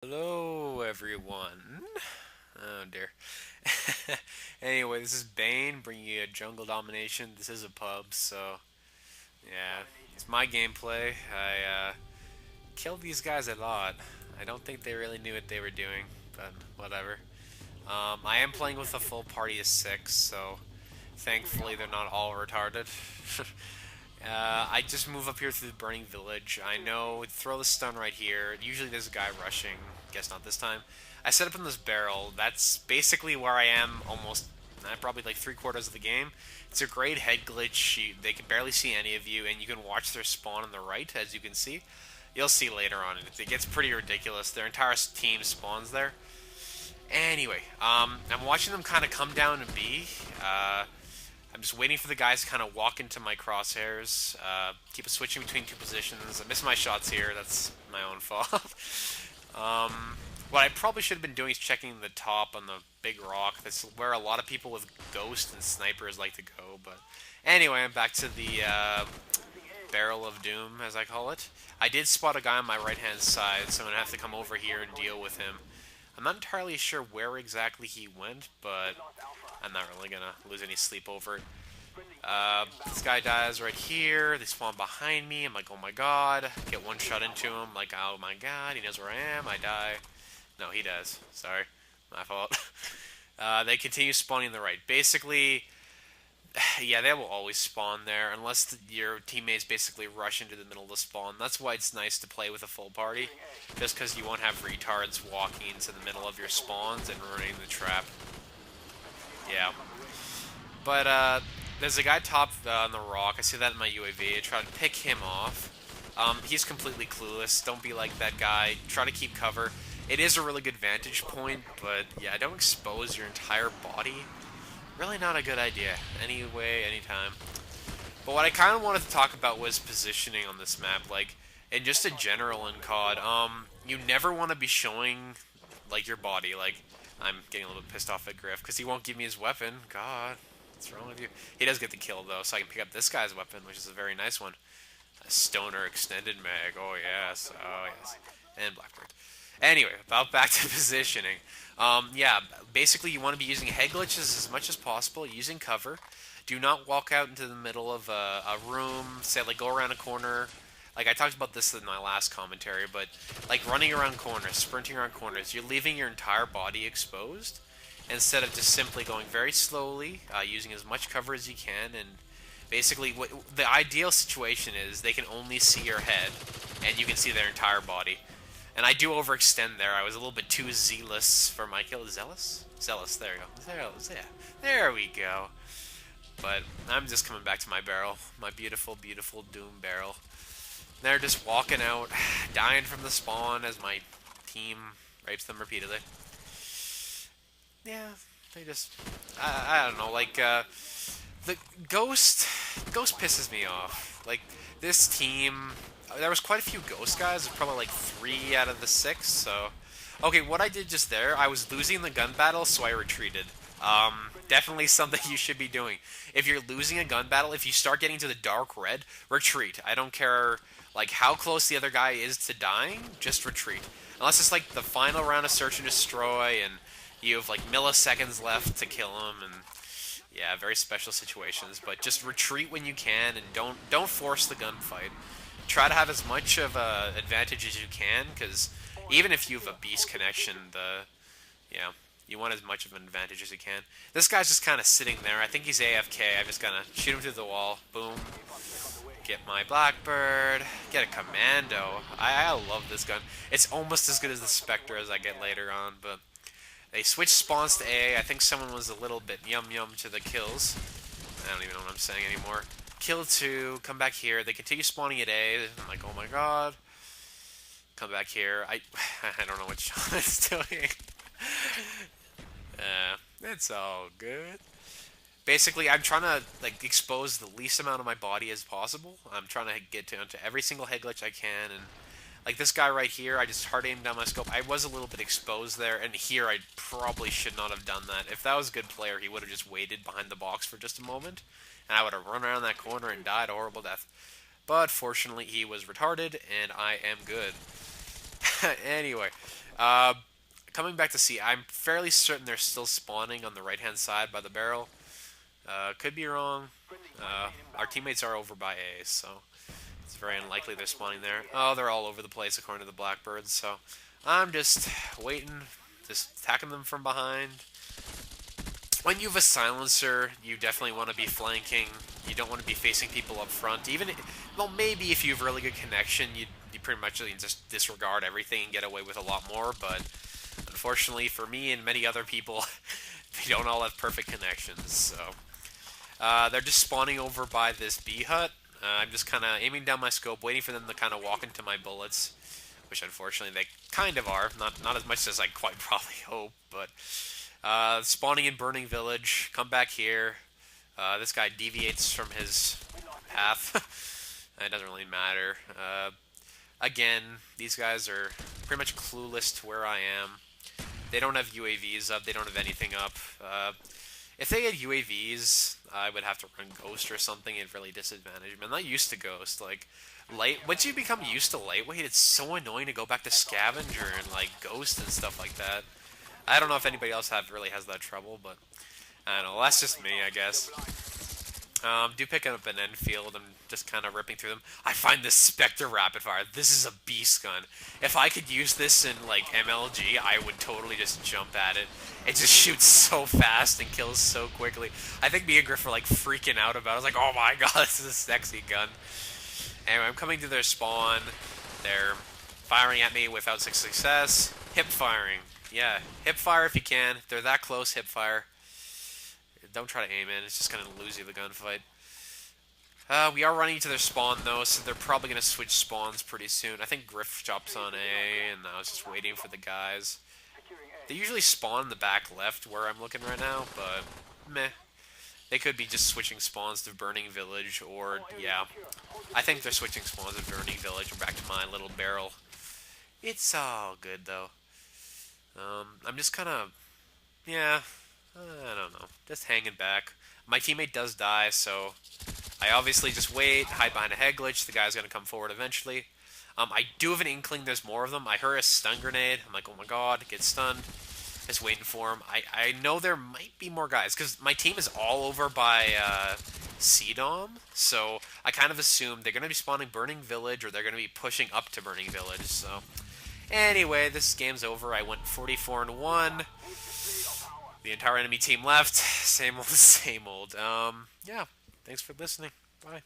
Hello, everyone. Oh dear. Anyway, this is Bane bringing you a jungle domination. This is a pub, so yeah, it's my gameplay. I killed these guys a lot. I don't think they really knew what they were doing, but whatever. I am playing with a full party of 6, so thankfully they're not all retarded. I just move up here through the burning village. I know, throw the stun right here. Usually there's a guy rushing. Guess not this time. I set up in this barrel. That's basically where I am almost, probably like 3/4 of the game. It's a great head glitch. They can barely see any of you, and you can watch their spawn on the right, as you can see. You'll see later on. It gets pretty ridiculous. Their entire team spawns there. Anyway, I'm watching them kind of come down to B. I'm just waiting for the guys to kind of walk into my crosshairs. Keep switching between two positions. I miss my shots here. That's my own fault. What I probably should have been doing is checking the top on the big rock. That's where a lot of people with ghost and snipers like to go. But anyway, I'm back to the barrel of doom, as I call it. I did spot a guy on my right-hand side, so I'm going to have to come over here and deal with him. I'm not entirely sure where exactly he went, but I'm not really going to lose any sleep over it. This guy dies right here. They spawn behind me. I'm like, oh my god. Get one shot into him. Like, oh my god. He knows where I am. I die. No, he does. Sorry. My fault. They continue spawning on the right. Basically, yeah, they will always spawn there unless your teammates basically rush into the middle of the spawn. That's why it's nice to play with a full party. Just because you won't have retards walking into the middle of your spawns and ruining the trap. Yeah. But there's a guy top on the rock. I see that in my UAV. I try to pick him off. He's completely clueless. Don't be like that guy. Try to keep cover. It is a really good vantage point, but yeah, don't expose your entire body. Really not a good idea. Anyway, anytime. But what I kind of wanted to talk about was positioning on this map, like, and just in general in COD. You never want to be showing, like, your body. Like, I'm getting a little bit pissed off at Griff because he won't give me his weapon. God, what's wrong with you? He does get the kill though, so I can pick up this guy's weapon, which is a very nice one. A stoner extended mag. Oh yes, oh yes, and Blackbird. Anyway, about back to positioning. Yeah, basically you want to be using head glitches as much as possible, using cover. Do not walk out into the middle of a room, say like go around a corner. Like I talked about this in my last commentary, but like running around corners, sprinting around corners, you're leaving your entire body exposed instead of just simply going very slowly, using as much cover as you can, and basically what the ideal situation is they can only see your head and you can see their entire body. And I do overextend there. I was a little bit too zealous for my kill. Zealous? Zealous, there you go. Zealous, yeah. There we go. But I'm just coming back to my barrel. My beautiful, beautiful Doom barrel. They're just walking out, dying from the spawn as my team rapes them repeatedly. Yeah, they just... I don't know, like, the Ghost pisses me off. Like, this team... There was quite a few Ghost guys, probably like 3 out of the 6, so... Okay, what I did just there, I was losing the gun battle, so I retreated. Definitely something you should be doing. If you're losing a gun battle, if you start getting to the dark red, retreat. I don't care, like, how close the other guy is to dying, just retreat. Unless it's like the final round of search and destroy, and you have like milliseconds left to kill him, and yeah, very special situations. But just retreat when you can, and don't force the gunfight. Try to have as much of a advantage as you can, because even if you have a beast connection, yeah, you want as much of an advantage as you can. This guy's just kind of sitting there. I think he's AFK. I'm just gonna shoot him through the wall. Boom. Get my Blackbird. Get a Commando. I love this gun. It's almost as good as the Spectre as I get later on, but they switched spawns to A. I think someone was a little bit yum-yum to the kills. I don't even know what I'm saying anymore. Kill 2, come back here. They continue spawning at A. I'm like, oh my god. Come back here. I don't know what Sean is doing. It's all good. Basically, I'm trying to like expose the least amount of my body as possible. I'm trying to get down to every single head glitch I can, and like this guy right here, I just hard aimed down my scope. I was a little bit exposed there, and here I probably should not have done that. If that was a good player, he would have just waited behind the box for just a moment, and I would have run around that corner and died a horrible death. But fortunately, he was retarded, and I am good. Anyway, Uh, Coming back to C, I'm fairly certain they're still spawning on the right-hand side by the barrel. Could be wrong. Our teammates are over by A, so it's very unlikely they're spawning there. Oh, they're all over the place according to the Blackbirds, so I'm just waiting, just attacking them from behind. When you have a silencer, you definitely want to be flanking. You don't want to be facing people up front. Well, maybe if you have really good connection, you pretty much just disregard everything and get away with a lot more. But unfortunately for me and many other people, they don't all have perfect connections. So they're just spawning over by this B hut. I'm just kind of aiming down my scope, waiting for them to kind of walk into my bullets, which unfortunately they kind of are. Not as much as I quite probably hope, but spawning in Burning Village. Come back here. This guy deviates from his path. It doesn't really matter. Again, these guys are pretty much clueless to where I am. They don't have UAVs up. They don't have anything up. If they had UAVs, I would have to run Ghost or something. It'd really disadvantage me. I'm not used to Ghost. Like, once you become used to Lightweight, it's so annoying to go back to Scavenger and, like, Ghost and stuff like that. I don't know if anybody else really has that trouble, but I don't know. That's just me, I guess. Do pick up an Enfield. I'm just kind of ripping through them. I find this Spectre Rapid Fire. This is a beast gun. If I could use this in, like, MLG, I would totally just jump at it. It just shoots so fast and kills so quickly. I think me and Griff were, like, freaking out about it. I was like, oh my god, this is a sexy gun. Anyway, I'm coming to their spawn. They're firing at me without success. Hip firing. Yeah, hip fire if you can. If they're that close, hip fire. Don't try to aim in. It's just going to lose you the gunfight. We are running to their spawn, though, so they're probably going to switch spawns pretty soon. I think Griff drops on A, and I was just waiting for the guys. They usually spawn in the back left where I'm looking right now, but meh. They could be just switching spawns to Burning Village, or, yeah. I think they're switching spawns to Burning Village. We're back to my little barrel. It's all good, though. I'm just kind of, yeah, I don't know, just hanging back. My teammate does die, so I obviously just wait, hide behind a head glitch. The guy's gonna come forward eventually. I do have an inkling there's more of them. I heard a stun grenade. I'm like, oh my god, get stunned. Just waiting for him. I know there might be more guys, because my team is all over by CDOM, so I kind of assume they're going to be spawning Burning Village, or they're going to be pushing up to Burning Village, so... Anyway, this game's over. I went 44-1. The entire enemy team left. Same old, same old. Yeah. Thanks for listening. Bye.